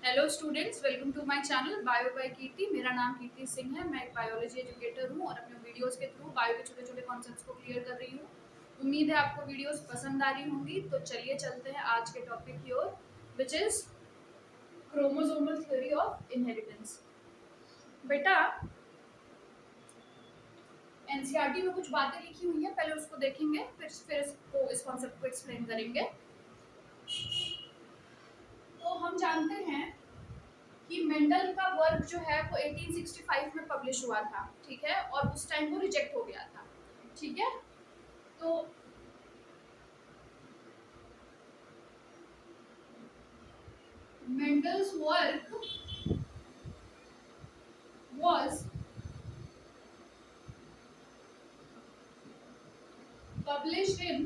Hello students, welcome to my channel bio by Kirti. मेरा नाम कीर्ति सिंह है। मैं एक बायोलॉजी एजुकेटर हूँ और अपने वीडियोस के थ्रू बायो के छोटे छोटे कॉन्सेप्ट्स को क्लियर कर रही हूँ। उम्मीद है आपको वीडियोस पसंद आ रही होंगी। तो चलिए चलते हैं आज के टॉपिक की ओर, which is chromosomal theory of inheritance. बेटा, एनसीईआरटी में कुछ बातें लिखी हुई हैं, पहले उसको देखेंगे, फिर इस कॉन्सेप्ट को एक्सप्लेन करेंगे। तो हम जानते हैं कि मेंडल का वर्क जो है वो 1865 में पब्लिश हुआ था, ठीक है, और उस टाइम वो रिजेक्ट हो गया था, ठीक है। तो Mendel's work was published in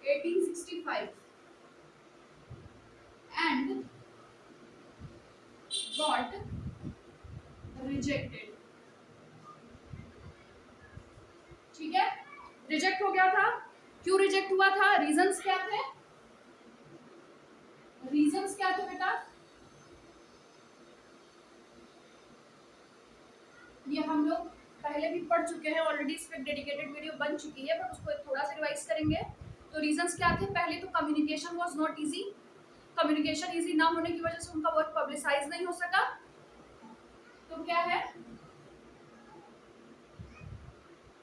1865 and got rejected, ठीक है। रिजेक्ट हो गया था। क्यों रिजेक्ट हुआ था? रीजंस क्या थे? रीजंस क्या थे बेटा? ये हम लोग पहले भी पढ़ चुके हैं ऑलरेडी, इस पर डेडिकेटेड वीडियो बन चुकी है, पर उसको थोड़ा सा रिवाइज करेंगे। तो रीजंस क्या थे? पहले तो communication was not easy. Communication easy ना होने की वजह से उनका वर्क पब्लिसाइज नहीं हो सका। तो क्या है?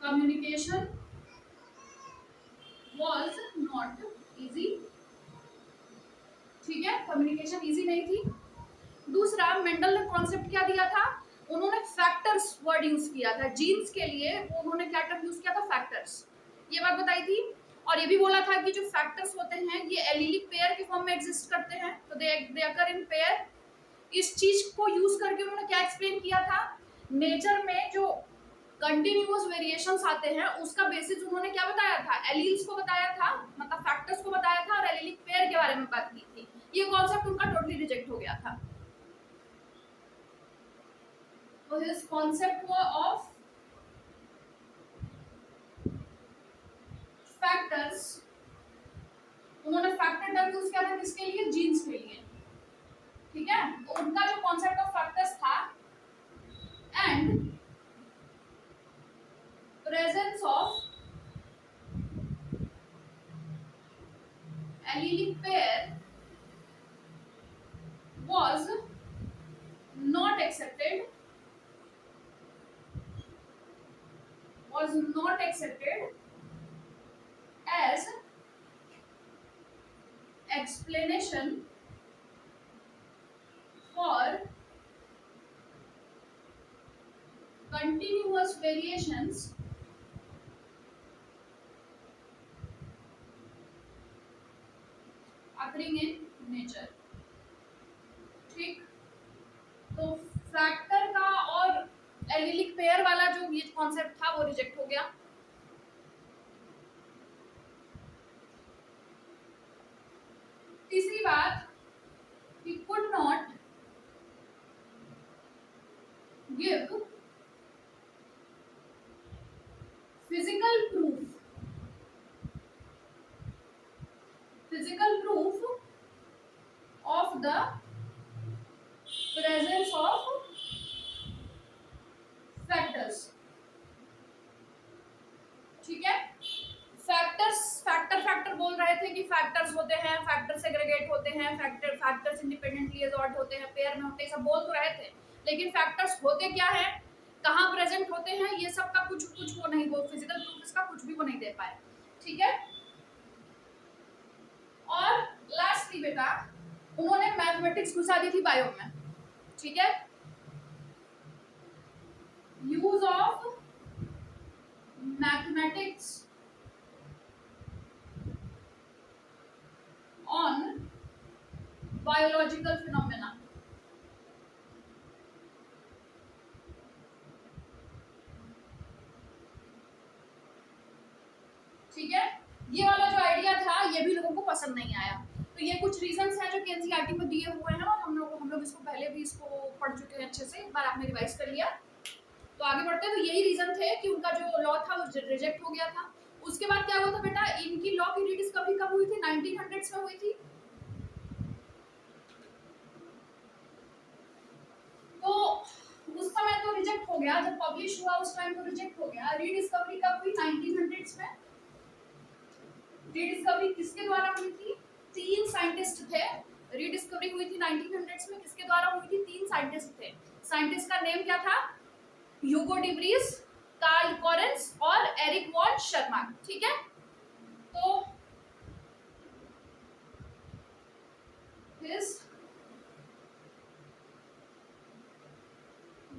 कम्युनिकेशन वाज नॉट इजी, ठीक है, कम्युनिकेशन इजी नहीं थी। दूसरा, मेंडल ने कॉन्सेप्ट क्या दिया था? उन्होंने फैक्टर्स वर्ड यूज किया था। जीन्स के लिए उन्होंने क्या टर्म यूज किया था? फैक्टर्स। ये बात बताई थी। और ये भी बोला था कि जो फैक्टर्स होते हैं ये एलिलिक पेयर के फॉर्म में एग्जिस्ट करते हैं, तो दे अकर इन पेयर। इस चीज को यूज करके उन्होंने क्या एक्सप्लेन किया था? नेचर में जो कंटिन्यूअस वेरिएशंस आते हैं उसका बेसिस उन्होंने क्या बताया था? एलील्स को बताया था, मतलब फैक्टर्स को बताया था, और एलिलिक पेयर के बारे में बात की थी। ये कॉन्सेप्ट उनका टोटली रिजेक्ट हो गया था। तो his concept of factors, उन्होंने फैक्टर टर्म यूज किया था किसके लिए? जीन्स के लिए, ठीक है। तो उनका जो कॉन्सेप्ट ऑफ फैक्टर्स था, and presence of allylic pair was not accepted, as explanation for continuous variations occurring in nature, ठीक। तो फैक्टर का और एलिलिक पेयर वाला जो ये कॉन्सेप्ट था वो रिजेक्ट हो गया। तीसरी बात, he could not give physical proof of the presence of factors, ठीक है। फैक्टर बोल रहे थे कि फैक्टर्स होते हैं, फैक्टर सेग्रीगेट होते हैं, फैक्टर्स इंडिपेंडेंटली असॉर्ट होते हैं, पेयर में होते हैं, सब बोल तो रहे थे। लेकिन फैक्टर्स होते क्या है, कहाँ प्रेजेंट होते हैं, ये सब का कुछ वो नहीं, वो फिजिकल प्रूफ इसका कुछ भी वो नहीं दे पाए, ठीक है। और लास्टली बेटा, उन्होंने मैथमेटिक्स घुसा दी थी बायो में, ठीक है। Use of mathematics on biological phenomena, ठीक है। ये वाला जो आइडिया था ये भी लोगों को पसंद नहीं आया। तो ये कुछ रीजंस हैं जो कि एनसीईआरटी में दिए हुए हैं, और हम लोग इसको पहले भी इसको पढ़ चुके हैं अच्छे से, एक बार आपने रिवाइज कर लिया। तो आगे बढ़ते हैं। तो यही रीजन थे कि उनका जो लॉ था वो रिजेक्ट हो गया था। उसके बाद क्या हुआ था बेटा? इनकी लॉ की रीडिस्कवरी कब हुई थी? 1900s में हुई थी। गया, जब पब्लिश हुआ उस टाइम तो रिजेक्ट हो गया। रीडिस्कवरी कब हुई? 1900s में। रीडिस्कवरी किसके द्वारा हुई थी? 3 साइंटिस्ट थे। रीडिस्कवरी हुई थी 1900s में, किसके द्वारा हुई थी? 3 साइंटिस्ट थे। साइंटिस्ट का नेम क्या था? ह्यूगो डिवरीज, कार्ल कॉरेंस और एरिक वॉन शर्मा। ठीक है, तो his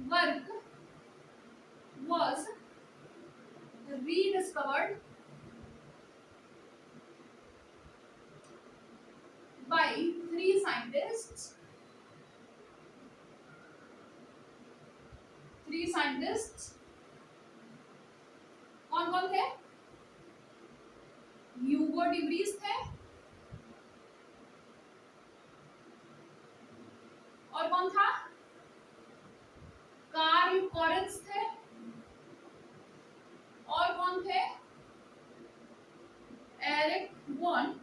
work was rediscovered by 3 scientists. 3 scientists कौन कौन थे? ह्यूगो डिवरीज थे, और कौन था? कार्ल कॉरेंस थे, और कौन थे? Erich von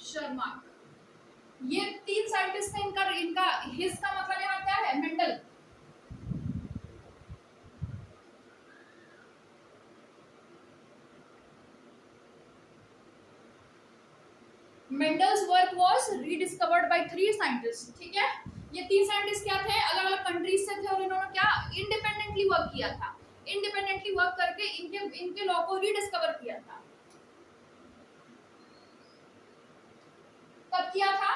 Tschermak. ये 3 साइंटिस्ट थे। इनका इनका हिज का मतलब यहाँ क्या है? Mendel. Mendel's work was rediscovered by 3 scientist. ठीक है, ये 3 साइंटिस्ट क्या थे? अलग अलग कंट्रीज से थे, और इन्होंने क्या इंडिपेंडेंटली वर्क किया था। इंडिपेंडेंटली वर्क करके इनके लॉ को रीडिस्कवर किया था। कब किया था?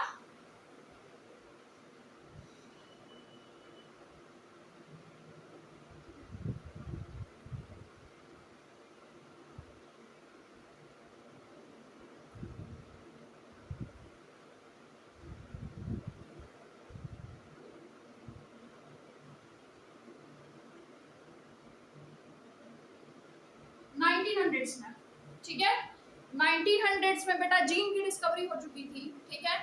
में। ठीक है, 1900s में बेटा जीन की डिस्कवरी हो चुकी थी। ठीक है,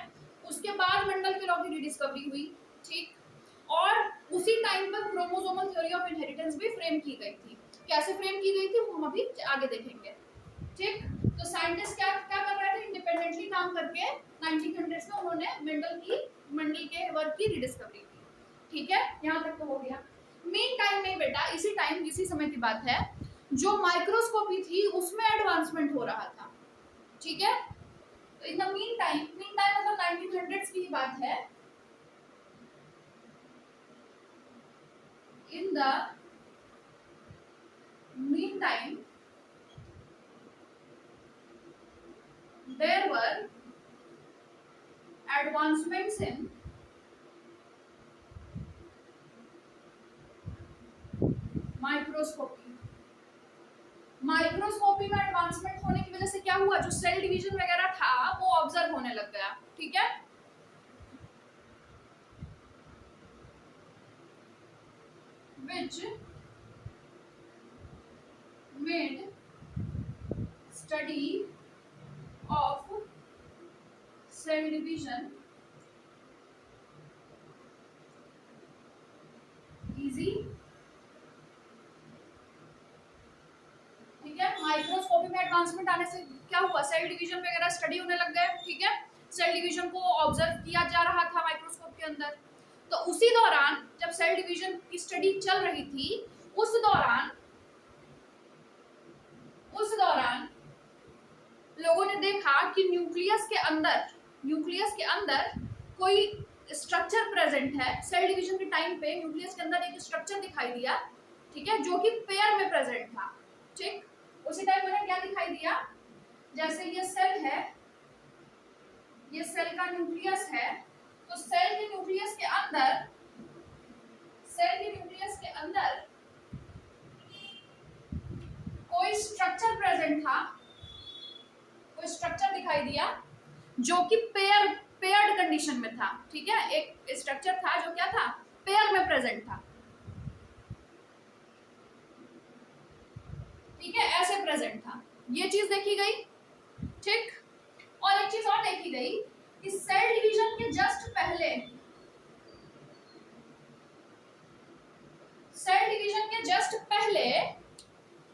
उसके बाद मेंडल के लॉ की रीडिस्कवरी हुई। ठीक, और उसी टाइम पर क्रोमोसोमल थ्योरी ऑफ इनहेरिटेंस भी फ्रेम की गई थी। कैसे फ्रेम की गई थी वो हम अभी आगे देखेंगे। ठीक, तो साइंटिस्ट क्या क्या कर रहे थे? इंडिपेंडेंटली काम करके 1900s में उन्होंने मेंडल के वर्क की रीडिस्कवरी की। ठीक है, यहाँ तक तो हो गया। मीन टाइम में बेटा इसी समय की बात है, जो माइक्रोस्कोपी थी उसमें एडवांसमेंट हो रहा था। ठीक है, तो इन द मीन टाइम मतलब 1900s की बात है। In the mean time there were advancements in microscopy में एडवांसमेंट होने की वजह से क्या हुआ? जो सेल डिवीजन वगैरह था वो ऑब्जर्व होने लग गया। ठीक है, which made study of cell division easy। ठीक है, माइक्रोस्कोपी में एडवांसमेंट आने से क्या हुआ? सेल डिवीजन वगैरह स्टडी होने लग गए। ठीक है, सेल डिवीजन को ऑब्जर्व किया जा रहा था माइक्रोस्कोप के अंदर। तो उसी दौरान जब सेल डिवीजन की स्टडी चल रही थी, उस दौरान लोगों ने देखा कि न्यूक्लियस के अंदर कोई स्ट्रक्चर प्रेजेंट है। सेल डिवीजन के टाइम पे न्यूक्लियस के अंदर एक स्ट्रक्चर दिखाई दिया। ठीक है, जो कि पेयर में प्रेजेंट था। ठीक, उसी टाइम मैंने क्या दिखाई दिया? जैसे ये सेल है, ये सेल का न्यूक्लियस है, तो सेल के न्यूक्लियस के अंदर कोई स्ट्रक्चर प्रेजेंट था, कोई स्ट्रक्चर दिखाई दिया जो कि पेयर्ड कंडीशन में था। ठीक है, एक स्ट्रक्चर था जो क्या था? पेयर में प्रेजेंट था। ठीक है, ऐसे प्रेजेंट था। ये चीज देखी गई। ठीक, और एक चीज और देखी गई कि सेल डिवीजन के जस्ट पहले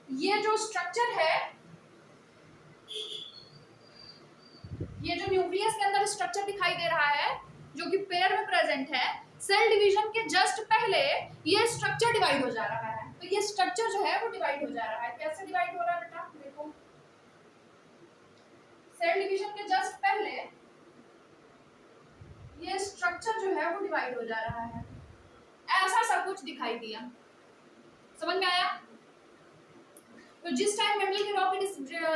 ये जो स्ट्रक्चर है, ये जो न्यूक्लियस के अंदर स्ट्रक्चर दिखाई दे रहा है जो कि पेयर में प्रेजेंट है, सेल डिवीजन के जस्ट पहले ये स्ट्रक्चर डिवाइड हो जा रहा है। तो ये स्ट्रक्चर जो है वो डिवाइड हो जा रहा है। कैसे डिवाइड हो रहा है बेटा, देखो सेल डिवीजन के जस्ट पहले ये स्ट्रक्चर जो है वो डिवाइड हो जा रहा है। ऐसा सब कुछ दिखाई दिया, समझ में आया? तो जिस टाइम मेंडल की रॉ की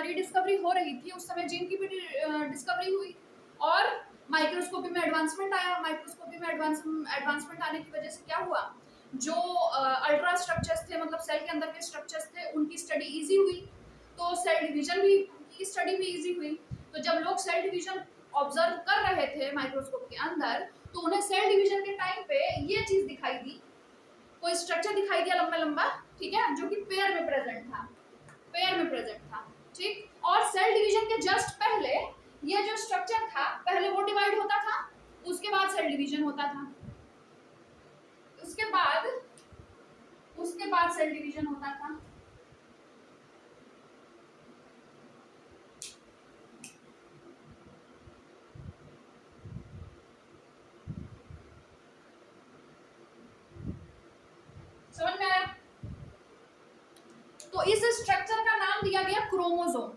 रीडिस्कवरी हो रही थी उस समय जीन की भी डिस्कवरी हुई और माइक्रोस्कोपी में एडवांसमेंट आया। माइक्रोस्कोपी में एडवांसमेंट आने की वजह से क्या हुआ, जो अल्ट्रा स्ट्रक्चर्स थे, मतलब सेल के अंदर के स्ट्रक्चर्स थे, उनकी स्टडी इजी हुई। तो सेल डिवीजन भी की स्टडी भी इजी हुई। तो जब लोग सेल डिवीजन ऑब्जर्व कर रहे थे माइक्रोस्कोप के अंदर, तो उन्हें सेल डिवीजन के टाइम पे ये चीज दिखाई दी, कोई स्ट्रक्चर दिखाई दिया लंबा लंबा, ठीक है, जो कि पेयर में प्रेजेंट था, ठीक। और सेल डिवीजन के जस्ट पहले ये जो स्ट्रक्चर था, पहले वो डिवाइड होता था, उसके बाद सेल डिवीजन होता था, उसके बाद सेल डिवीजन होता था। समझ में आया? तो इस स्ट्रक्चर का नाम दिया गया क्रोमोसोम।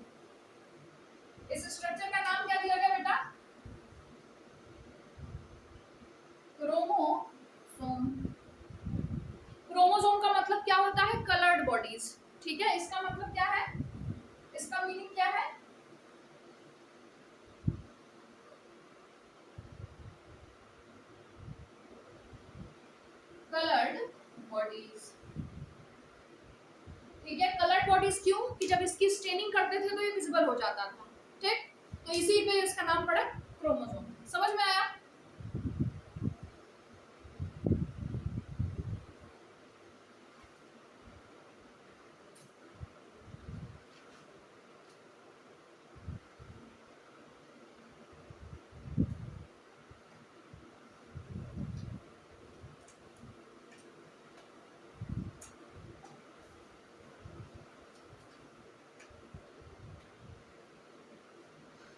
इस स्ट्रक्चर का नाम क्या दिया गया बेटा, क्रोमोसोम। क्रोमोसोम का मतलब क्या होता है, कलर्ड बॉडीज, ठीक है। इसका मतलब क्या है, इसका मीनिंग क्या है, कलर्ड बॉडीज, ठीक है। कलर्ड बॉडीज क्यों, कि जब इसकी स्टेनिंग करते थे तो ये विजिबल हो जाता था, ठीक। तो इसी पे इसका नाम पड़ा क्रोमोसोम। समझ में आया?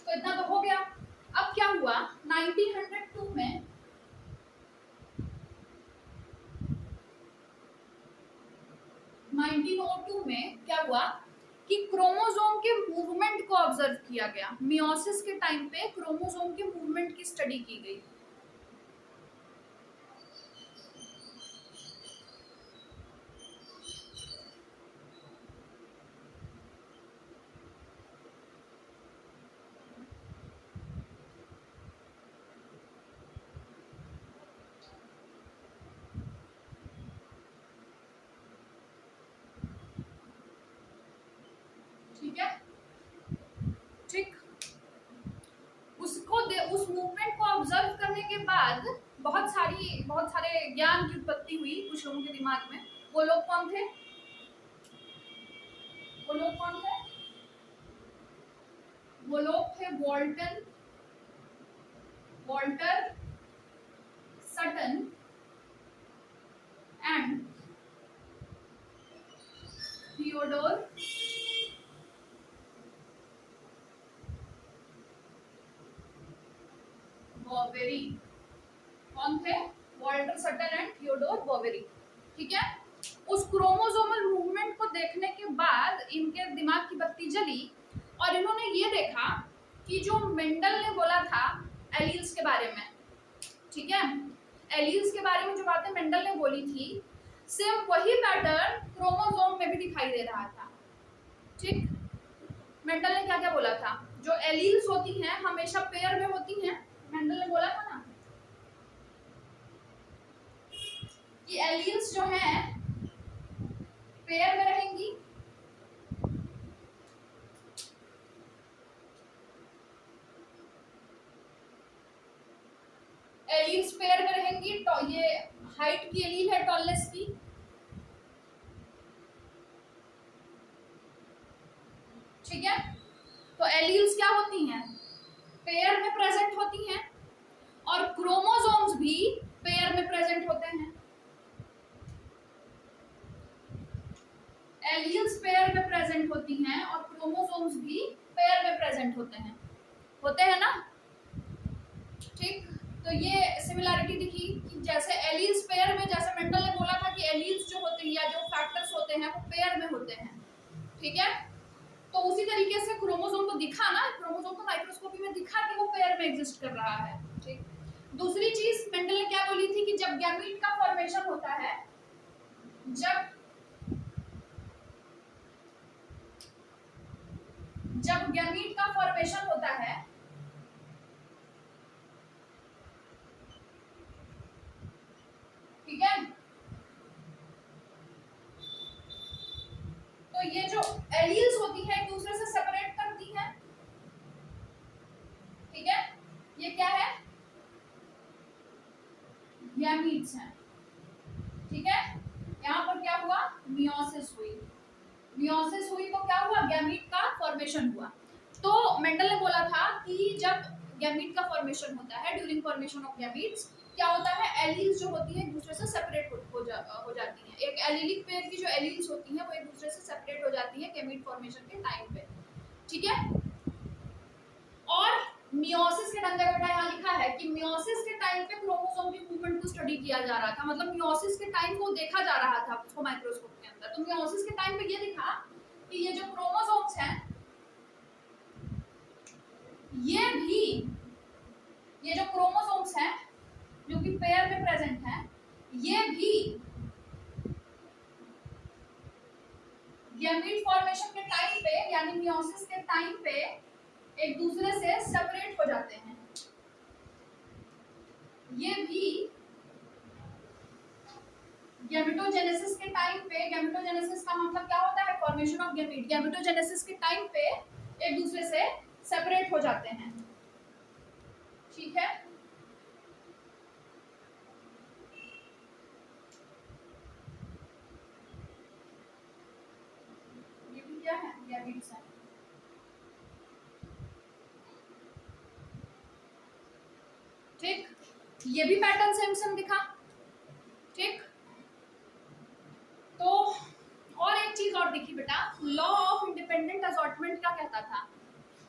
तो इतना तो हो गया। अब क्या हुआ, 1902 में क्या हुआ कि क्रोमोसोम के मूवमेंट को ऑब्जर्व किया गया। मियोसिस के टाइम पे क्रोमोसोम के मूवमेंट की स्टडी की गई। ठीक है, ठीक। उस मूवमेंट को ऑब्जर्व करने के बाद बहुत सारे ज्ञान की उत्पत्ति हुई कुछ लोगों के दिमाग में। वो लोग कौन थे, वो लोग थे वॉल्टर सटन एंड थियोडोर बॉवेरी। कौन थे, वॉल्टर सटन एंड थियोडोर बॉवेरी, ठीक है। उस क्रोमोसोमल मूवमेंट को देखने के बाद इनके दिमाग की बत्ती जली और इन्होंने ये देखा कि जो मेंडल ने बोला था एलील्स के बारे में, ठीक है, एलील्स के बारे में जो बातें मेंडल ने बोली थी, सेम वही पैटर्न क्रोमोसोम में भी दिखाई दे रहा था, ठीक। मेंडल ने क्या क्या बोला था, जो एलील्स होती हैं हमेशा पेयर में होती हैं। मेंडल ने बोला था ना कि एलील्स जो हैं पेयर में रहेंगी, एलील्स पेयर में रहेंगी। तो ये हाइट की एलील है, टॉलनेस की, ठीक है। तो एलील्स क्या होती हैं, पेयर में प्रेजेंट होती हैं और क्रोमोसोम्स भी पेयर में प्रेजेंट होते हैं। एलील्स पेयर में प्रेजेंट होती हैं और क्रोमोसोम्स भी पेयर में प्रेजेंट होते हैं ना, ठीक। तो ये सिमिलैरिटी दिखी कि जैसे एलील्स पेयर में, जैसे मेंडल ने बोला था कि एलील्स जो होते हैं या जो फैक्टर्स होते हैं वो पेयर में होते हैं, ठीक है। तो उसी तरीके से क्रोमोसोम को दिखा ना, क्रोमोसोम को माइक्रोस्कोपी में दिखा कि वो पेयर में एग्जिस्ट कर रहा है, ठीक। दूसरी चीज मेंडल ने क्या बोली थी कि जब गैमीट का फॉर्मेशन होता है, जब गैमीट का फॉर्मेशन होता है, ठीक है, तो ये जो एलील्स होती है एक दूसरे से सेपरेट करती हैं, ठीक है। ये क्या है, गैमीट्स हैं, ठीक है। यहाँ पर क्या हुआ, मियोसिस हुई, मियोसिस हुई तो क्या हुआ, गैमीट का फॉर्मेशन हुआ। तो मेंडल ने बोला था कि जब गैमीट का फॉर्मेशन होता है, ड्यूरिंग फॉर्मेशन ऑफ गैमीट्स क्या होता है, एलील्स जो होती है एक दूसरे से सेपरेट हो जाती हैं। एक एलीलिक पेयर की जो एलील्स होती हैं वो एक दूसरे से सेपरेट हो जाती हैं गैमीट फॉर्मेशन के टाइम पे, ठीक है। और मियोसिस के टाइम पे बेटा यहाँ लिखा है कि मियोसिस के टाइम पे क्रोमोसोम की मूवमेंट को स्टडी किया जा रहा था, मतलब मियोसिस के टाइम को देखा जा रहा था उसको माइक्रोस्कोप के अंदर। तो मियोसिस के टाइम पे ये दिखा कि ये जो क्रोमोसोम्स हैं, ये जो क्रोमोसोम्स हैं जो कि पेयर में प्रेजेंट हैं, ये भी गैमीट फॉर्मेशन के टाइम पे यानी मियोसिस के टाइम पे एक दूसरे से सेपरेट हो जाते हैं। ये भी गैमेटोजेनेसिस के टाइम पे, गैमेटोजेनेसिस का मतलब क्या होता है, फॉर्मेशन ऑफ गैमीट, गैमेटोजेनेसिस के टाइम पे एक दूसरे से सेपरेट हो जाते हैं, ठीक है। ये भी क्या है, गैमीट्स हैं, ठीक। ये भी पैटर्न सेम सेम दिखा, ठीक। तो और एक चीज और दिखी बेटा, लॉ ऑफ इंडिपेंडेंट असॉर्टमेंट क्या कहता था,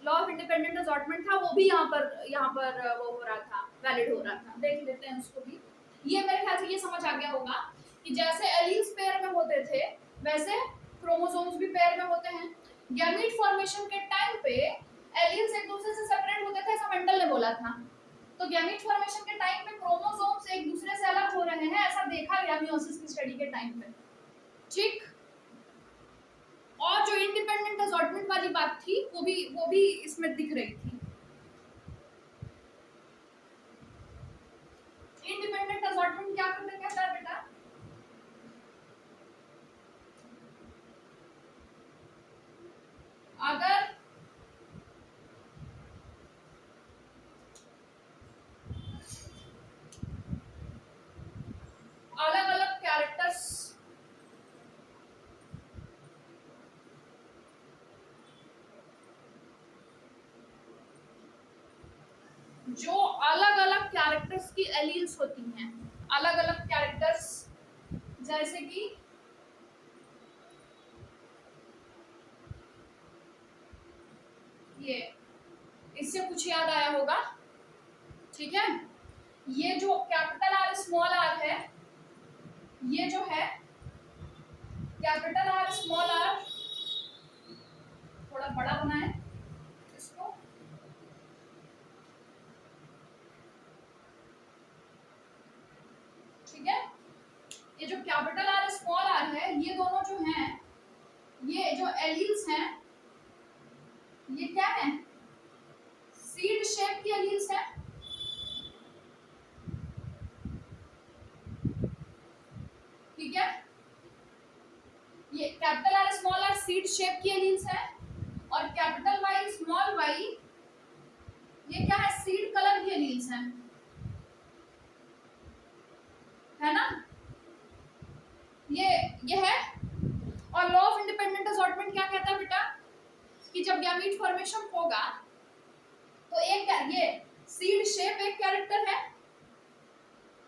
लॉ ऑफ इंडिपेंडेंट असॉर्टमेंट था, वो भी यहाँ पर वो हो रहा था, वैलिड हो रहा था। देख लेते हैं उसको भी। ये मेरे ख्याल से ये समझ आ गया होगा कि जैसे एलील्स पेयर में होते थे वैसे क्रोमोसोम्स भी पेयर में होते हैं। गैमीट फॉर्मेशन के टाइम पे एलील्स एक दूसरे से सेपरेट होते थे, ऐसा मेंडल ने बोला था। तो गैमीट फॉर्मेशन के टाइम पे क्रोमोसोम्स एक दूसरे से अलग हो रहे हैं, ऐसा देखा गया मियोसिस की स्टडी के टाइम पे, ठीक। और जो इंडिपेंडेंट असॉर्टमेंट वाली बात थी वो भी इसमें दिख रही थी। इंडिपेंडेंट असॉर्टमेंट क्या करने कहता है बेटा, अगर अलग अलग कैरेक्टर्स जो अलग अलग कैरेक्टर्स की एलील्स होती हैं, अलग अलग कैरेक्टर्स, जैसे कि ये, इससे कुछ याद आया होगा, ठीक है। ये जो कैपिटल आर स्मॉल आर है, ये जो है कैपिटल आर स्मॉल आर, थोड़ा बड़ा बनाए इसको, ठीक है। ये जो कैपिटल आर स्मॉल आर है, ये दोनों जो हैं, ये जो एलील्स हैं, ये क्या है, सीड शेप की एलील्स है, ठीक है। ये capital R small R seed shape की एलील्स है, और कैपिटल वाई स्मॉल वाई ये क्या है, सीड कलर की एलील्स है ना, ये है। और लॉ ऑफ इंडिपेंडेंट असॉर्टमेंट क्या कहता है बेटा कि जब गैमीट फॉर्मेशन होगा तो एक ये सीड शेप एक कैरेक्टर है,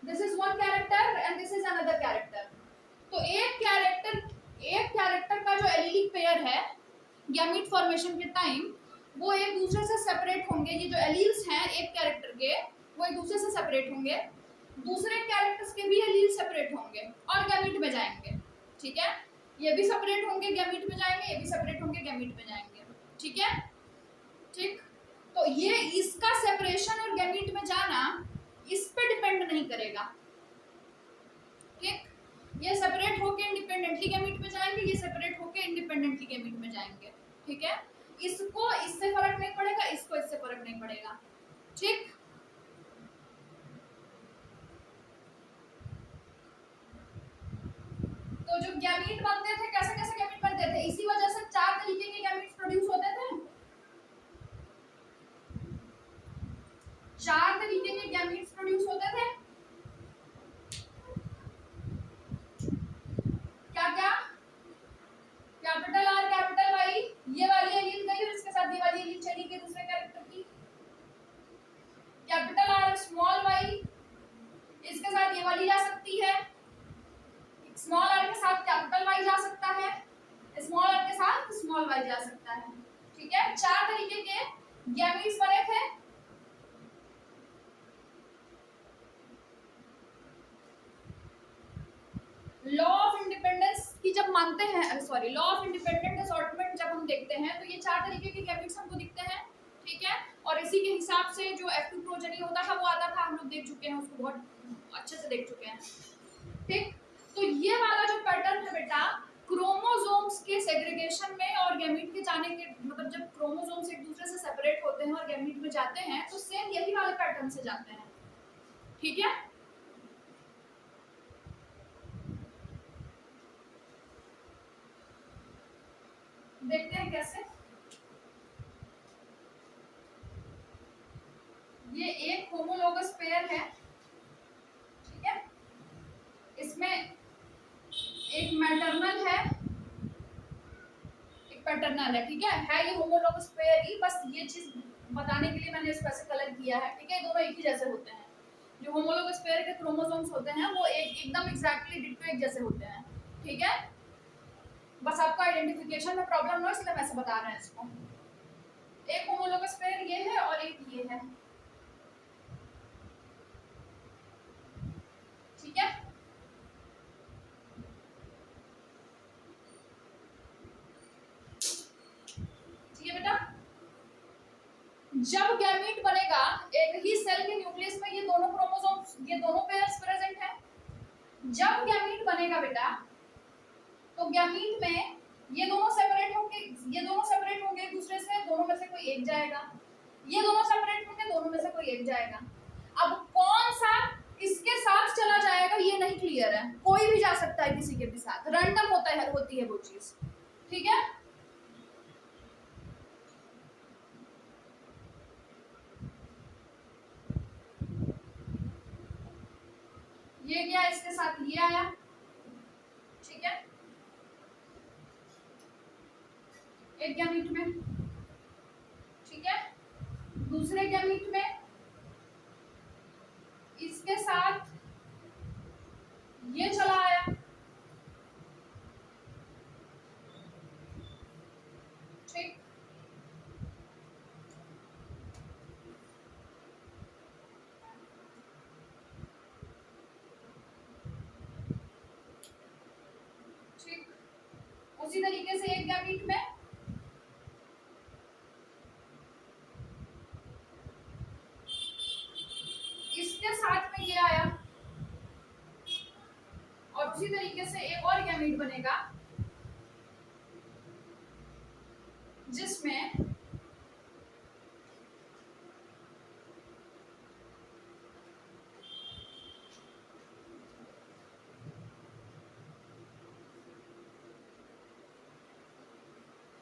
this is one character and this is another character. तो एक कैरेक्टर का जो एलीलिक पेयर है गैमीट फॉर्मेशन के टाइम वो एक दूसरे से सेपरेट होंगे। ये जो एलील्स हैं एक कैरेक्टर के वो एक दूसरे से सेपरेट होंगे, दूसरे कैरेक्टर्स के भी एलील सेपरेट होंगे और गैमीट में जाएंगे, ठीक है। ये भी सेपरेट होंगे गैमीट में जाएंगे, ये भी सेपरेट होंगे गैमीट में जाएंगे, ठीक है। ठीक, तो ये इसका सेपरेशन और गैमीट में जाना इस पे डिपेंड नहीं करेगा, ठीक। ये सेपरेट होके इंडिपेंडेंटली गैमीट में जाएंगे, ये सेपरेट होके इंडिपेंडेंटली गैमीट में जाएंगे, ठीक है। इसको इससे फर्क नहीं पड़ेगा, इसको इससे फर्क नहीं पड़ेगा, ठीक। तो जो गैमीट बनते थे, कैसे कैसे गैमीट बनते थे, इसी वजह से 4 तरीके के गैमीट्स प्रोड्यूस होते थे। 4 तरीके के गैमीट्स प्रोड्यूस होते थे। क्या क्या? कैपिटल आर कैपिटल वाई, ये वाली एलील गई और इसके साथ ये वाली एलील चली गई दूसरे कैरेक्टर की। कैपिटल आर स्मॉल वाई, इसके साथ ये वाली जा सकती है। स्मॉल आर के साथ कैपिटल वाई जा सकता है, स्मॉल आर के साथ स्मॉल वाई जा सकता है, ठीक है। 4 तरीके के गैमीट्स बने थे। लॉ ऑफ इंडिपेंडेंस की जब मानते हैं, sorry, law of independent assortment जब हम देखते हैं तो ये 4 तरीके के गैमीट्स हमको दिखते हैं, ठीक है। और इसी के हिसाब से जो F2 प्रोजेनी होता था वो आता था, हम लोग देख चुके हैं उसको, बहुत अच्छे से देख चुके हैं, ठीक। तो ये वाला जो पैटर्न है बेटा, क्रोमोसोम्स के सेग्रीगेशन में और गैमीट के जाने के, मतलब जब क्रोमोसोम्स एक दूसरे से सेपरेट होते हैं और गैमीट में जाते हैं तो सेम यही वाले पैटर्न से जाते हैं, ठीक है। देखते हैं कैसे। ये एक होमोलोगस पेयर है, ठीक है। इसमें एक मैटरनल है, एक पैटर्नल है, ठीक है ये होमोलोगस पेयर ही, बस ये चीज बताने के लिए मैंने इसको ऐसे कलर किया है, ठीक है। दोनों एक ही जैसे होते हैं, जो होमोलोगस पेयर के क्रोमोसोम्स होते हैं वो एकदम एग्जैक्टली डिट्टो एक जैसे होते हैं, ठीक है। बस आपको आइडेंटिफिकेशन में प्रॉब्लम ना हो इसलिए वैसे बता रहे हैं इसको। एक होमोलोगस पेयर ये है और एक ये है, ठीक है। ठीक है बेटा, जब गैमीट बनेगा एक ही सेल के न्यूक्लियस में ये दोनों क्रोमोसोम्स, ये दोनों पेयर्स प्रेजेंट हैं। जब गैमीट बनेगा बेटा तो गैमीट में ये दोनों सेपरेट होंगे, ये दोनों सेपरेट होंगे एक दूसरे से, दोनों में से कोई एक जाएगा। ये दोनों सेपरेट होंगे, दोनों में से कोई एक जाएगा। अब कौन सा किसके साथ चला जाएगा ये नहीं क्लियर है, कोई भी जा सकता है किसी के भी साथ, रैंडम होता है, होती है वो चीज, ठीक है। ये गया इसके साथ ये आया, ठीक है, एक गैमीट में, ठीक है। दूसरे गैमीट में इसके साथ ये चला आया, ठीक। ठीक, उसी तरीके से एक गैमीट में इसके साथ में ये आया, और उसी तरीके से एक और गैमीट बनेगा जिसमें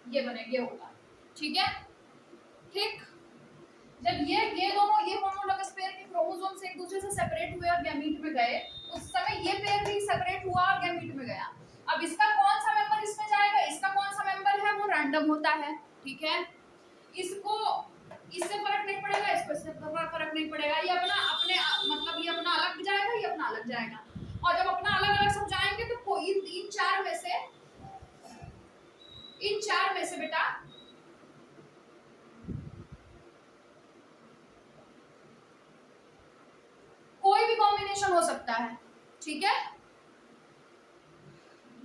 ये बनेगा, होगा, ठीक है। ठीक, जब ये दोनों ये होमोलोगस पेयर के क्रोमोसोम्स एक दूसरे से सेपरेट हुए और गैमीट में गए, उस समय ये पेयर भी सेपरेट हुआ और गैमीट में गया। अब इसका कौन सा मेंबर इसमें जाएगा, इसका कौन सा मेंबर है वो रैंडम होता है, ठीक है। इसको इससे फर्क नहीं पड़ेगा, इसको इससे फर्क नहीं पड़ेगा, ये अपना अपने मतलब ये अपना अलग जाएगा, ये अपना अलग जाएगा। और जब अपना अलग अलग सब जाएंगे तो कोई इन चार में से बेटा, कॉम्बिनेशन हो सकता है, ठीक है।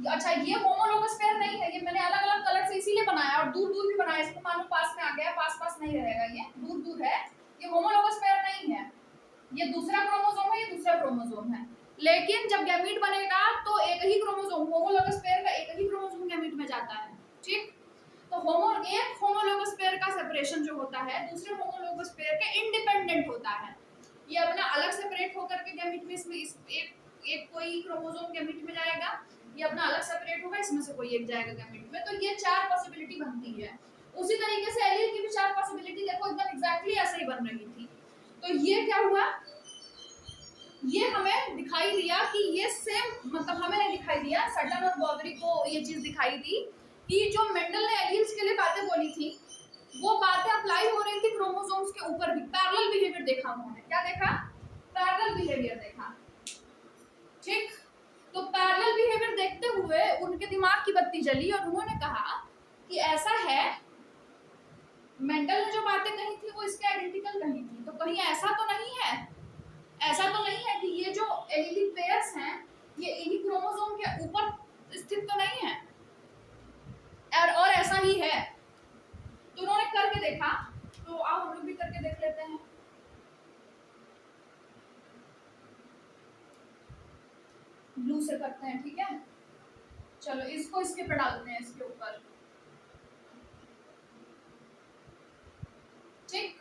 अच्छा, ये होमोलोगस पेयर नहीं है, ये मैंने अलग अलग कलर से इसीलिए बनाया और दूर दूर भी बनाया, इसको मानो पास में आ गया, पास पास नहीं रहेगा, ये दूर दूर है, ये होमोलोगस पेयर नहीं है, ये दूसरा क्रोमोसोम है, ये दूसरा क्रोमोसोम है। लेकिन जब गैमीट बनेगा तो एक ही क्रोमोसोम, होमोलोगस पेयर का एक ही क्रोमोसोम गैमीट में जाता है, ठीक। तो एक होमोलोगस पेयर का सेपरेशन जो होता है दूसरे होमोलोगस पेयर के इंडिपेंडेंट होता है, ये अपना अलग सेपरेट होकर के गैमीट में इसमें एक कोई क्रोमोसोम गैमीट में जाएगा, ये अपना अलग सेपरेट होगा, इसमें से कोई एक जाएगा गैमीट में, तो ये 4 पॉसिबिलिटी बनती है। उसी तरीके से एलील की भी 4 पॉसिबिलिटी देखो एकदम एग्जैक्टली ऐसे ही बन रही थी। तो ये क्या हुआ, ये हमें दिखाई दिया कि ये सेम, मतलब हमें नहीं दिखाई दिया, सटन और बॉबरी को ये चीज दिखाई दी कि जो मेंडल ने एलील्स के लिए बातें बोली थी वो बातें अप्लाई हो रही थी क्रोमोसोम्स के ऊपर भी। पैरेलल बिहेवियर देखा उन्होंने, क्या देखा, पैरेलल बिहेवियर देखा, ठीक। तो पैरेलल बिहेवियर देखते हुए उनके दिमाग की बत्ती जली और उन्होंने कहा कि ऐसा है, मेंडल ने जो बातें कही थी वो इसके आइडेंटिकल कही थी, तो कहीं ऐसा तो नहीं है, ऐसा तो नहीं है कि ये जो एलीलिक पेयर्स हैं ये इन्हीं क्रोमोसोम के ऊपर स्थित तो नहीं है, और ऐसा ही है। तो उन्होंने करके देखा, तो आओ हम लोग भी करके देख लेते हैं। ब्लू से करते हैं, ठीक है, चलो इसको इसके पे डालते हैं, इसके ऊपर, ठीक।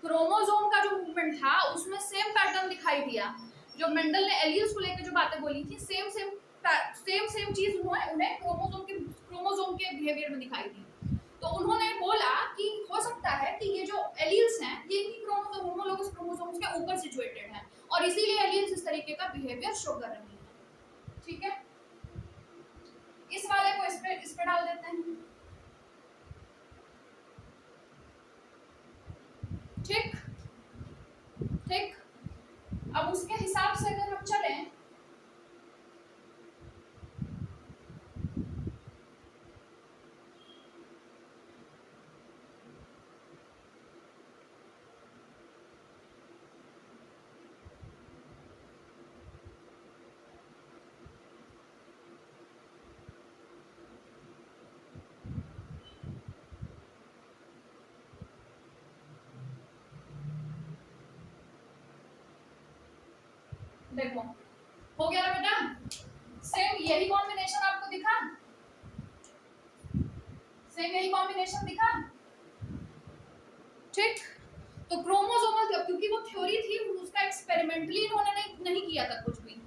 क्रोमोसोम का जो मूवमेंट था उसमें सेम पैटर्न दिखाई दिया, जो मेंडल ने एलियस को लेकर जो बातें बोली थी सेम चीज उन्हें क्रोमोसोम के बिहेवियर में दिखाई दी। तो उन्होंने बोला कि हो सकता है कि ये जो एलील्स हैं ये इन्हीं क्रोमोसोम, होमोलोगस क्रोमोसोम्स के ऊपर सिचुएटेड हैं और इसीलिए एलील्स इस तरीके का बिहेवियर शो कर रही हैं, ठीक है। इस वाले को इस पे डाल देते हैं, ठीक ठीक। अब उसके हिसाब से अगर हम चलें, देखो हो गया ना बेटा, सेम यही कॉम्बिनेशन आपको दिखा, सेम यही कॉम्बिनेशन दिखा, ठीक। तो क्रोमोसोमल, क्योंकि वो थ्योरी थी उसका एक्सपेरिमेंटली इन्होंने नहीं किया था कुछ भी,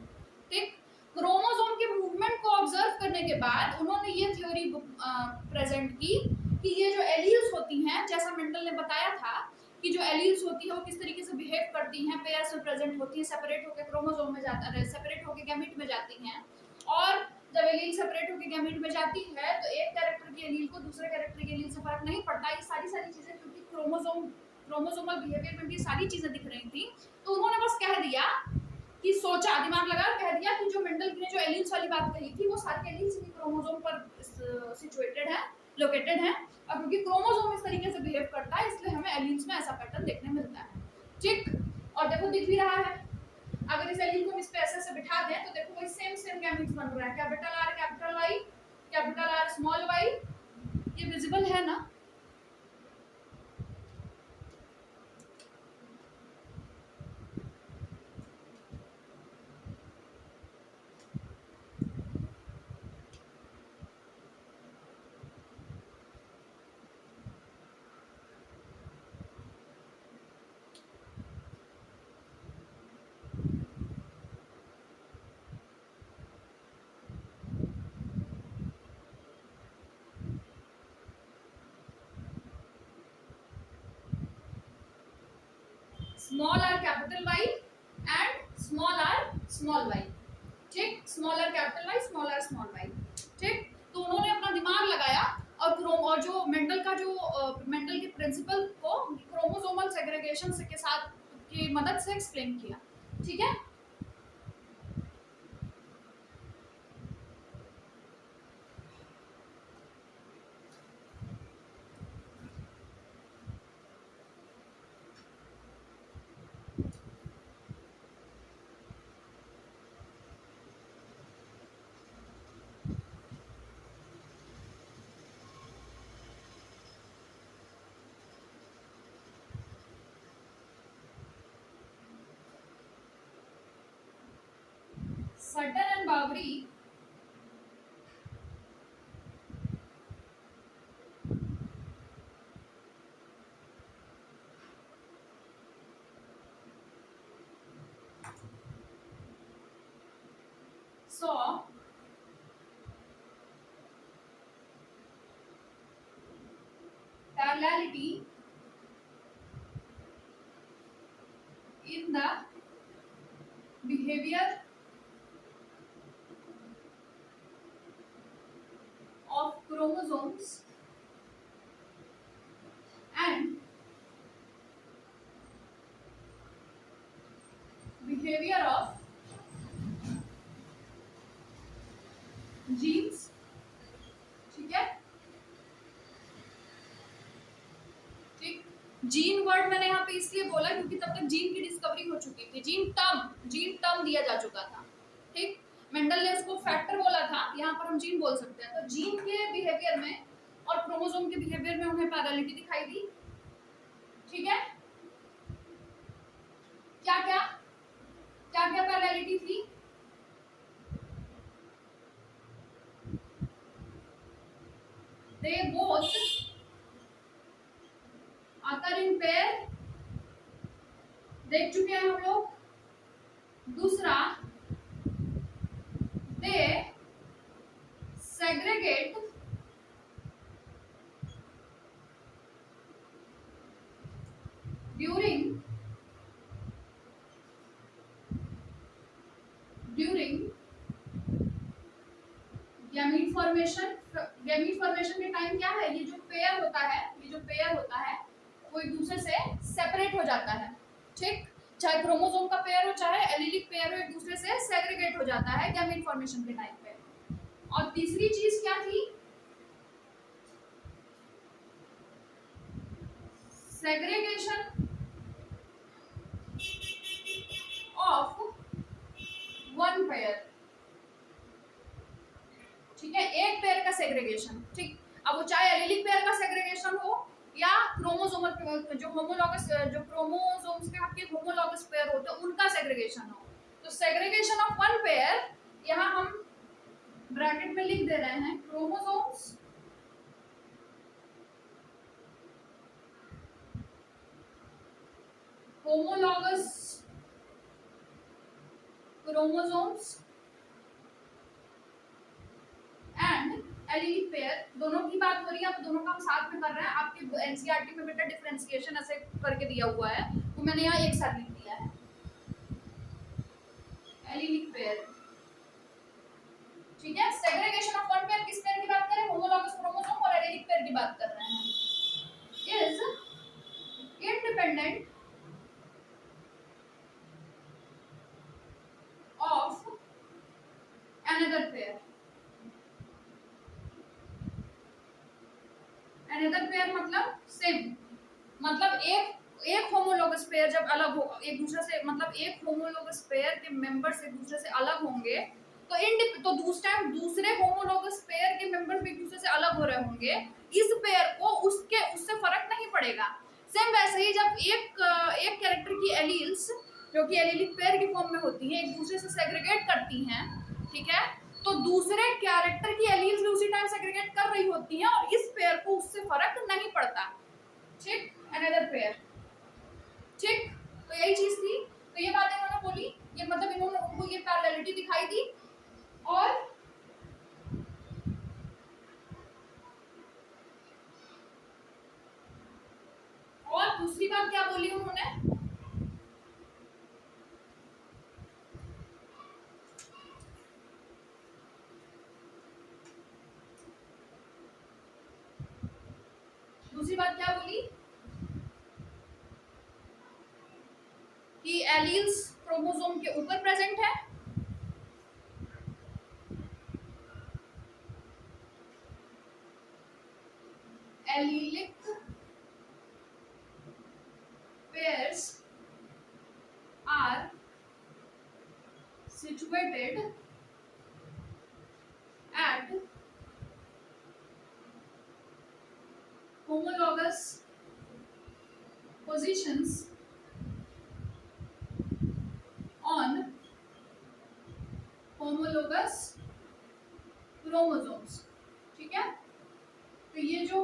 ठीक। क्रोमोसोम के मूवमेंट को ऑब्जर्व करने के बाद उन्होंने ये थ्योरी प्रेजेंट की कि ये जो एलील्स होती हैं, जैसा मेंडल ने बताया था कि जो एलील्स होती है वो किस तरीके से बिहेव करती हैं, पेयर्स में प्रेजेंट होती हैं, सेपरेट होकर क्रोमोसोम में जाता है, सेपरेट होकर गैमीट में जाती हैं, और जब एलील सेपरेट होकर गैमीट में जाती है तो एक कैरेक्टर की एलील को दूसरे कैरेक्टर की एलील से फर्क नहीं पड़ता। ये सारी चीजें क्योंकि क्रोमोसोमल बिहेवियर में भी सारी चीजें दिख रही थी, तो उन्होंने बस कह दिया कि सोचा, दिमाग लगा कह दिया कि जो मेंडल ने जो एलील्स वाली बात कही थी वो सारी एलील्स इन्हीं क्रोमोसोम पर सिचुएटेड है, लोकेटेड है, और क्योंकि क्रोमोसोम इस तरीके से बिहेव करता है इसलिए हमें एलील्स में ऐसा पैटर्न देखने मिलता है, ठीक। और देखो दिख भी रहा है, अगर इस एलील को इस पे ऐसे बिठा दें तो देखो वही सेम गैमीट्स बन रहा है, capital R capital Y, capital R small Y, ये विजिबल है ना। Small R capital Y and small R small Y, ठीक। Small R capital Y, small R small Y, ठीक। तो उन्होंने अपना दिमाग लगाया और जो मेंडल का जो मेंडल के प्रिंसिपल को क्रोमोसोमल सेग्रीगेशन के साथ की मदद से एक्सप्लेन किया, ठीक है। Sutton and Bowry saw parallelity in the behavior of chromosomes and behavior of genes. ठीक है, ठीक। जीन वर्ड मैंने यहाँ पे इसलिए बोला क्योंकि तब तक जीन की डिस्कवरी हो चुकी थी, जीन टर्म दिया जा चुका था, ठीक। मेंडल ने उसको फैक्टर बोला था, यहाँ पर हम जीन बोल सकते हैं। तो जीन के बिहेवियर में और क्रोमोसोम के बिहेवियर में उन्हें पैरेललिटी दिखाई दी, ठीक है। क्या क्या क्या क्या पैरेललिटी थी? They both occur in pair, देख चुके हैं हम लोग। दूसरा, they segregate during gamete formation. Gamete formation के टाइम क्या है, ये जो पेयर होता है वो एक दूसरे से सेपरेट हो जाता है, ठीक। चाहे क्रोमोसोम का पेयर हो चाहे एलिलिक पेयर हो, एक दूसरे से सेग्रीगेट हो जाता है गैमीट फॉर्मेशन के टाइम पे। और तीसरी चीज क्या थी? सेग्रीगेशन ऑफ वन पेयर, ठीक है, एक पेयर का सेग्रीगेशन, ठीक। अब वो चाहे एलिलिक पेयर का सेग्रीगेशन हो या क्रोमोसोमल जो होमोलॉगस जो क्रोमोसोम्स के आपके होमोलॉगस पेयर होते हैं उनका सेग्रीगेशन हो। तो सेग्रीगेशन ऑफ वन पेयर, यहाँ हम ब्रैकेट में लिख दे रहे हैं chromosomes homologous chromosomes and allylic pair, दोनों की बात हो रही है, अब दोनों का हम साथ में कर रहे हैं। आपके एनसीईआरटी में बेटा डिफरेंशिएशन ऐसे करके दिया हुआ है, तो मैंने यहाँ एक साथ लिख दिया है एलिलिक पेयर, ठीक है। सेग्रीगेशन ऑफ वन पेयर किस पेयर की बात कर रहे हैं? होमोलॉगस क्रोमोसोम और एलिलिक पेयर की बात कर रहे हैं। Is independent of another pair. Another pair मतलब सेम, मतलब एक होमोलॉगस पेयर जब अलग हो एक दूसरे से, मतलब एक होमोलॉगस पेयर के मेंबर्स एक दूसरे से अलग होंगे तो दूसरे होमोलॉगस पेयर के मेंबर्स एक दूसरे से अलग हो रहे होंगे, इस पेयर को उससे फर्क नहीं पड़ेगा। सेम वैसे ही जब एक कैरेक्टर की एलील्स जो कि एलिलिक पेयर की फॉर्म में होती हैं एक दूसरे से सेग्रीगेट करती हैं, ठीक है, तो दूसरे कैरेक्टर की एलील्स भी उसी टाइम सेग्रीगेट कर रही होती हैं और इस पेयर को उससे फर्क नहीं पड़ता, ठीक। अनदर पेयर, ठीक। तो यही चीज थी, तो ये बात इन्होंने बोली, ये मतलब इन्होंने उनको ये पैरेललिटी दिखाई दी। और दूसरी बात क्या बोली उन्होंने? दूसरी बात क्या बोली कि एलील्स क्रोमोसोम के ऊपर प्रेजेंट है, allelic pairs are situated at homologous positions on homologous chromosomes. ठीक है, तो ये जो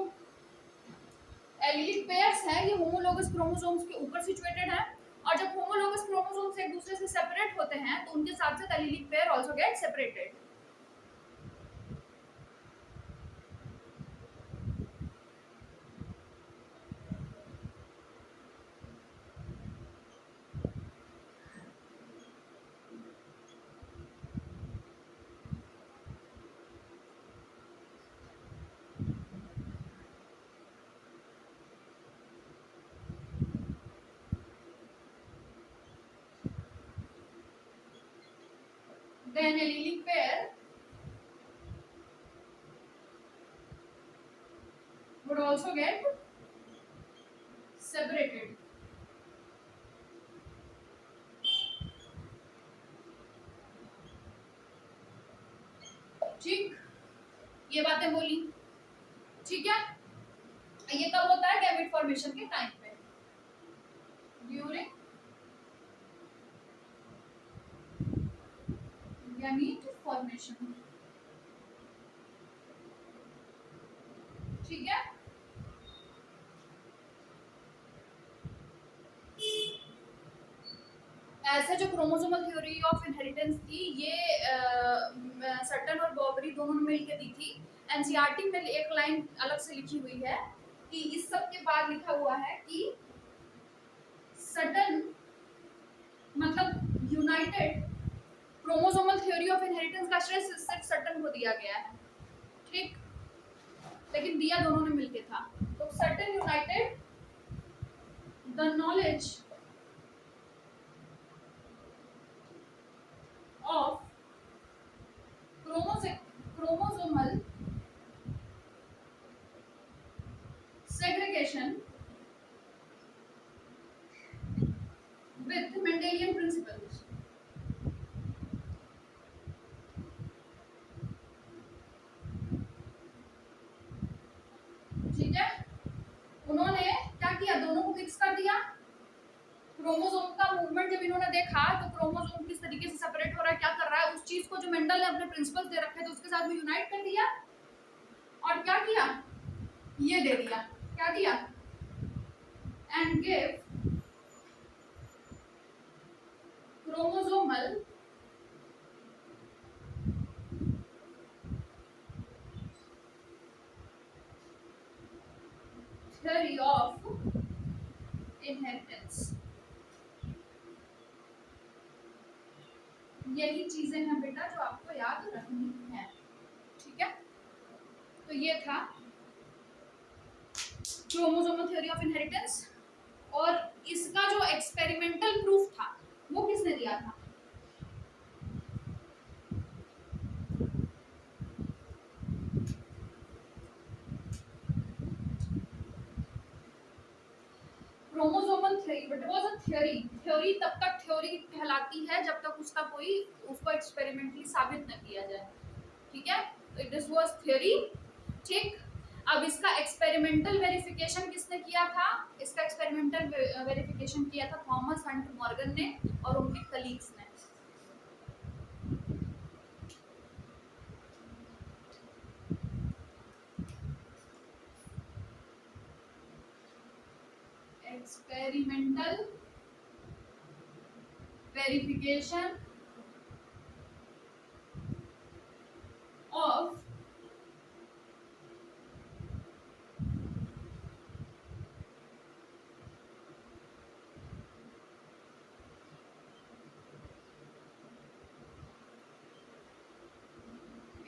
एलिलिक पेयर्स है ये होमोलोगस क्रोमोसोम्स के ऊपर सिचुएटेड है, और जब होमोलोगस क्रोमोसोम्स एक दूसरे से सेपरेट होते हैं तो उनके साथ साथ allylic pair also get separated. Then allelic pair would also get separated. ठीक, ये बातें बोली। ठीक है, ये कब होता है? गैमेट फॉर्मेशन के टाइम पे, ड्यूरिंग गैमीट फॉर्मेशन। ठीक है, ऐसे जो क्रोमोसोमल थ्योरी ऑफ इनहेरिटेंस थी ये सटन और बॉबरी दोनों ने मिलकर दी थी। एनसीईआरटी में एक लाइन अलग से लिखी हुई है कि इस सब के बाद लिखा हुआ है कि सटन मतलब United chromosomal theory of inheritance का श्रेय सिर्फ सटन को दिया गया है। ठीक, लेकिन दिया दोनों ने मिलके था। तो Sutton united the knowledge of chromosomal segregation with Mendelian principles। ठीक है, उन्होंने क्या किया? दोनों को मिक्स कर दिया। क्रोमोसोम का मूवमेंट जब इन्होंने देखा तो क्रोमोसोम किस तरीके से सेपरेट हो रहा है, क्या कर रहा है, उस चीज को जो मेंडल ने अपने प्रिंसिपल्स दे रखे थे उसके साथ में यूनाइट कर दिया, और क्या किया? ये दे दिया। क्या दिया? And give chromosomal theory of inheritance। यही चीजें हैं बेटा जो आपको याद रखनी है। ठीक है, तो ये था क्रोमोसोमल थ्योरी ऑफ इनहेरिटेंस, और इसका जो एक्सपेरिमेंटल प्रूफ था वो किसने दिया था? Chromosomal theory, but it was a theory. Theory तब तक थ्योरी कहलाती है जब तक उसका कोई उसको एक्सपेरिमेंटली साबित न किया जाए। ठीक है, तो दिस वाज थ्योरी। ठीक, अब इसका एक्सपेरिमेंटल वेरिफिकेशन किसने किया था? इसका एक्सपेरिमेंटल वेरिफिकेशन किया था थॉमस हंट मॉर्गन ने और उनके कलीग्स ने। Experimental verification of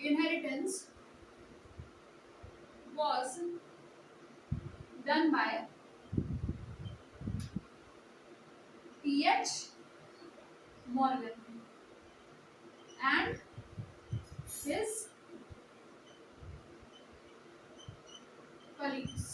inheritance was done by T.H. Morgan and his colleagues।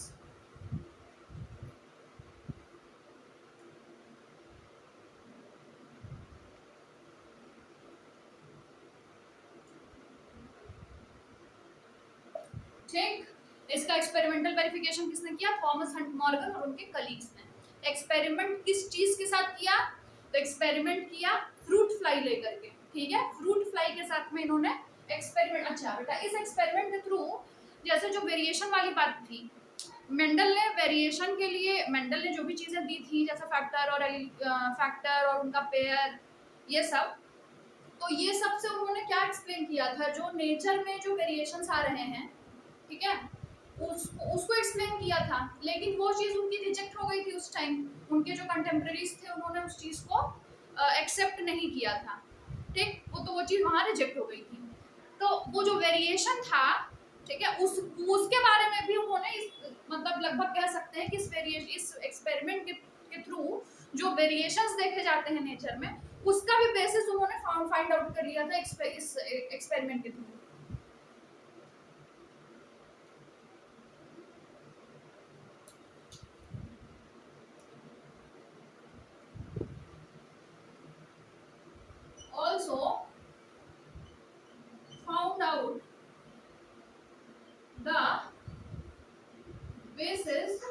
ठीक, इसका एक्सपेरिमेंटल वेरिफिकेशन किसने किया? थॉमस हंट मॉर्गन और उनके कलीग्स ने। एक्सपेरिमेंट किस चीज के साथ किया? तो एक्सपेरिमेंट किया फ्रूट फ्लाई लेकर के, ठीक है, फ्रूट फ्लाई के साथ में इन्होंने एक्सपेरिमेंट। अच्छा बेटा, इस एक्सपेरिमेंट के थ्रू जैसे जो वेरिएशन वाली बात थी, मेंडल ने वेरिएशन के लिए, मेंडल ने जो भी चीजें दी थी जैसे फैक्टर और उनका पेयर, ये सब, तो ये सब से उन्होंने क्या एक्सप्लेन किया था, जो नेचर में जो वेरिएशंस आ रहे हैं, ठीक है, उसको एक्सप्लेन किया था। लेकिन वो चीज उनकी रिजेक्ट हो गई थी उस टाइम, उनके जो कंटेम्प्रेरीज थे उन्होंने उस चीज को एक्सेप्ट नहीं किया था, ठीक, वो चीज वहां रिजेक्ट हो गई थी। तो वो जो वेरिएशन था, ठीक है, उसके बारे में भी उन्होंने मतलब लगभग कह सकते हैं कि इस एक्सपेरिमेंट के थ्रू जो वेरिएशंस देखे जाते हैं नेचर में, उसका भी बेसिस उन्होंने फाइंड आउट कर लिया था इस एक्सपेरिमेंट के through. Also found out the basis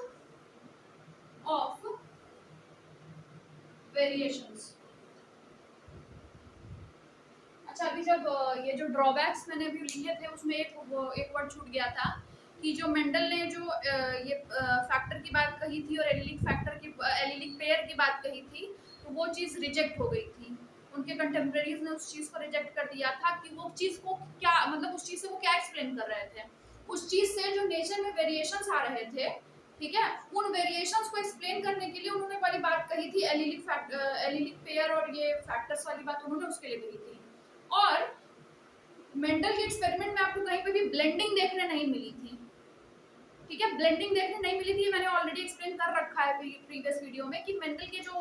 of variations। अच्छा, अभी जब ये जो ड्रॉबैक्स मैंने अभी लिए थे उसमें एक वर्ड छूट गया था कि जो मेंडल ने जो ये फैक्टर की बात कही थी और एलिलिक पेयर की बात कही थी, तो वो चीज़ रिजेक्ट हो गई थी। उनके कंटेम्प्रेरीज ने उस चीज़ को रिजेक्ट कर दिया था कि वो चीज़ को क्या, मतलब उस चीज़ से वो क्या एक्सप्लेन कर रहे थे, उस चीज़ से जो नेचर में वेरिएशंस आ रहे थे, ठीक है, उन वेरिएशंस को एक्सप्लेन करने के लिए उन्होंने वाली बात कही थी, एलिलिक पेयर और ये फैक्टर्स वाली बात उन्होंने उसके लिए कही थी। और मेंडल के एक्सपेरिमेंट में आपको कहीं पे भी ब्लेंडिंग देखने नहीं मिली थी, ठीक है, ब्लेंडिंग देखने नहीं मिली थी, मैंने ऑलरेडी एक्सप्लेन कर रखा है प्रीवियस वीडियो में कि मेंडल के जो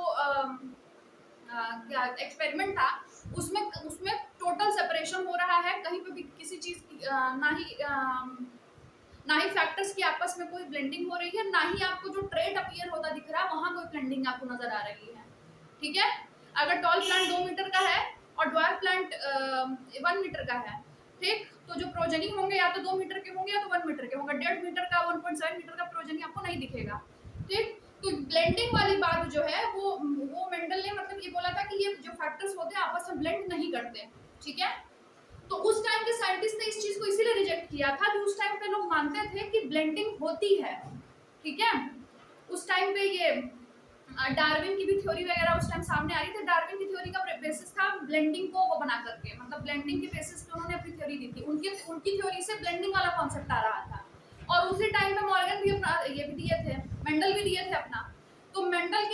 क्या एक्सपेरिमेंट था उसमें टोटल सेपरेशन हो रहा है, कहीं पे भी किसी चीज की ना ही फैक्टर्स की आपस में कोई ब्लेंडिंग हो रही है, ना ही आपको जो ट्रेट अपीयर होता दिख रहा है वहां कोई ब्लेंडिंग आपको नजर आ रही है, ठीक है। अगर टॉल प्लांट 2 मीटर का है और ड्वार्फ प्लांट 1 मीटर का है, ठीक, तो जो प्रोजनी होंगे या तो 2 मीटर के होंगे या तो 1 मीटर के होंगे, 1.5 मीटर का 1.7 मीटर का प्रोजनी आपको नहीं दिखेगा, ठीक। तो ब्लेंडिंग वाली बात जो है वो मेंडल ने मतलब ये बोला था कि ये जो फैक्टर्स होते हैं आपस में ब्लेंड नहीं करते, ठीक है। तो उस टाइम के साइंटिस्ट ने इस चीज को इसीलिए रिजेक्ट किया था कि उस टाइम पे लोग मानते थे कि ब्लेंडिंग होती है, ठीक है। उस टाइम पे ये डार्विन की भी थ्योरी वगैरह उस टाइम सामने आ रही थी, डार्विन की थ्योरी का बेसिस था ब्लेंडिंग को वो बना करके, मतलब ब्लेंडिंग के बेसिस पे उन्होंने अपनी थ्योरी दी थी, उनकी थ्योरी से ब्लेंडिंग वाला कॉन्सेप्ट आ रहा था। और उसी टाइम पे मॉर्गन भी अपना ये भी दिए थे, मेंडल भी दिए थे अपना। तो मेंडल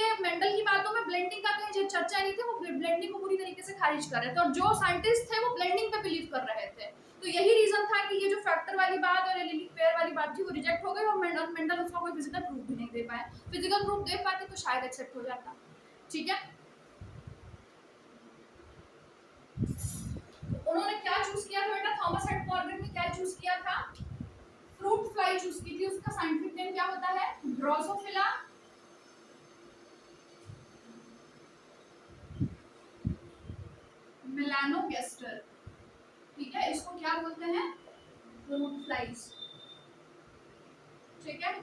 की बातों में ब्लेंडिंग का कहीं चर्चा नहीं थी, वो ब्लेंडिंग को पूरी तरीके से खारिज कर रहे थे, और जो साइंटिस्ट थे वो ब्लेंडिंग पे बिलीव कर रहे थे। तो यही रीजन था कि ये जो फैक्टर वाली बात और एलिलिक पेयर वाली बात थी वो रिजेक्ट हो गई, और मेंडल उसका कोई फिजिकल प्रूफ भी नहीं दे पाए। फिजिकल प्रूफ दे पाते तो शायद एक्सेप्ट हो जाता, ठीक है। उन्होंने क्या चूज किया था बेटा, थॉमस एड मॉर्गन ने क्या चूज किया था, फ्रूट फ्लाई चूज की थी। उसका साइंटिफिक नेम क्या होता है, ड्रोसोफिला मेलानोगेस्टर, ठीक है, इसको क्या बोलते हैं, फ्रूट फ्लाइज, ठीक है।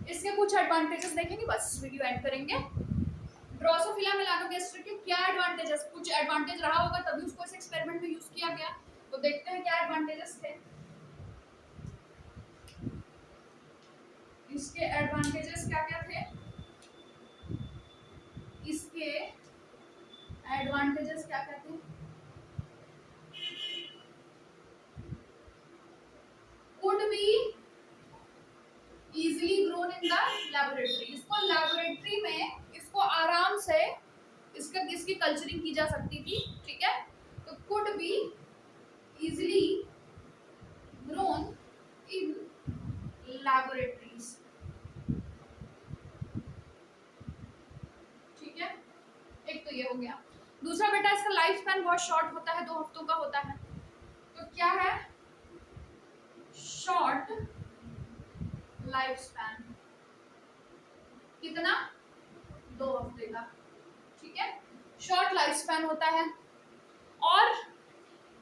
इसके कुछ एडवांटेजेस देखेंगे, बस वीडियो एंड करेंगे। ड्रोसोफिला मेलानोगेस्टर के क्या एडवांटेजेस, कुछ एडवांटेज रहा होगा तभी उसको इस एक्सपेरिमेंट में यूज किया गया, तो देखते हैं क्या एडवांटेजेस थे। इसके एडवांटेजेस क्या क्या थे, इसके एडवांटेजेस क्या क्या थे, could be easily grown in the laboratory, इसको लैबोरेटरी में इसको आराम से इसकी कल्चरिंग की जा सकती थी, ठीक है। तो could be easily grown in laboratories, ठीक है, एक तो ये हो गया। दूसरा बेटा इसका लाइफ स्पैन बहुत शॉर्ट होता है, 2 हफ्तों का होता है। तो क्या है, शॉर्ट लाइफ स्पैन, कितना, 2 हफ्ते का, ठीक है, शॉर्ट लाइफ स्पैन होता है। और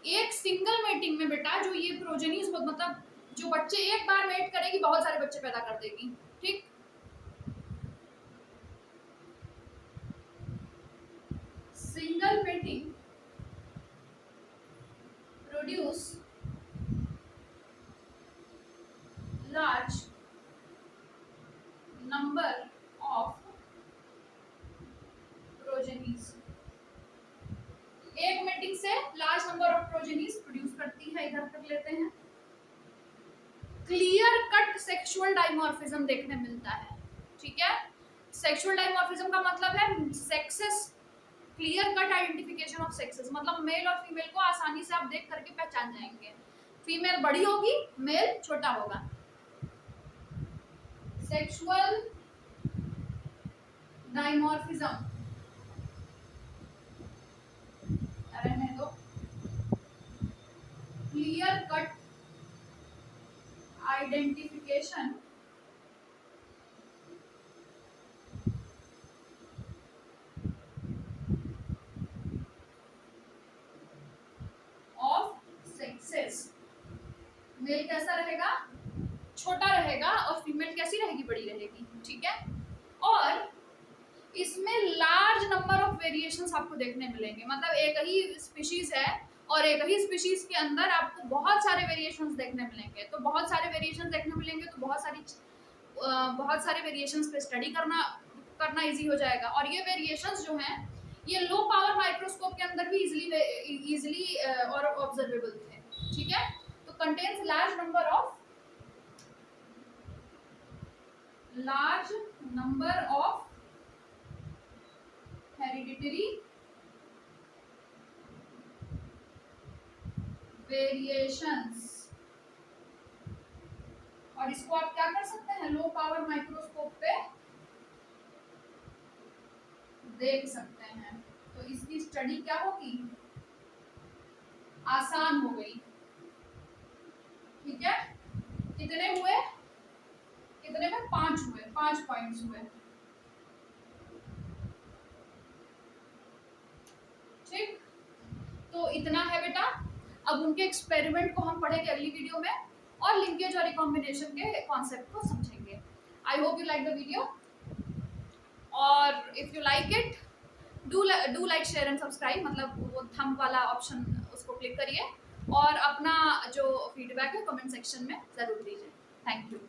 एक सिंगल मेटिंग में बेटा जो ये प्रोजेनीज मतलब जो बच्चे एक बार मेट करेगी बहुत सारे बच्चे पैदा कर देगी, ठीक। मेटिंग से large number of progenies produce करती है, इधर तक लेते हैं। क्लियर कट सेक्सुअल डाइमॉर्फिज्म देखने मिलता है, ठीक है। सेक्सुअल डाइमॉर्फिज्म का मतलब है sexes, clear cut identification of sexes, मतलब मेल और फीमेल को आसानी से आप देख करके पहचान जाएंगे। फीमेल बड़ी होगी, मेल छोटा होगा। सेक्सुअल डाइमॉर्फिज्म, रहने दो। Clear cut identification of sexes. Male कैसा रहेगा, छोटा रहेगा, और फीमेल कैसी रहेगी, बड़ी रहेगी, ठीक है। और इसमें लार्ज नंबर ऑफ वेरिएशंस आपको देखने मिलेंगे, मतलब एक ही स्पीशीज है और एक ही स्पीशीज के अंदर आपको बहुत सारे वेरिएशंस देखने मिलेंगे। तो बहुत सारे वेरिएशंस देखने मिलेंगे तो बहुत सारे वेरिएशंस पे स्टडी करना इजी हो जाएगा। और ये वेरिएशंस जो हैं ये लो पावर माइक्रोस्कोप के अंदर भी इजीली और ऑब्जर्वेबल थे, ठीक है। तो contains large number of hereditary variations. और इसको आप क्या कर सकते हैं, लो पावर माइक्रोस्कोप पे देख सकते हैं। तो इसकी स्टडी क्या होगी, आसान हो गई, ठीक है। कितने हुए, कितने में 5 हुए, 5 पॉइंट्स हुए, ठीक। तो इतना है बेटा। अब उनके एक्सपेरिमेंट को हम पढ़ेंगे अगली वीडियो में, और लिंकेज और रिकॉम्बिनेशन के कॉन्सेप्ट को समझेंगे। I hope you like the video, और if you like it do like share and subscribe, मतलब वो थंब वाला ऑप्शन उसको क्लिक करिए, और अपना जो फीडबैक है कमेंट सेक्शन में ज़रूर दीजिए। Thank you.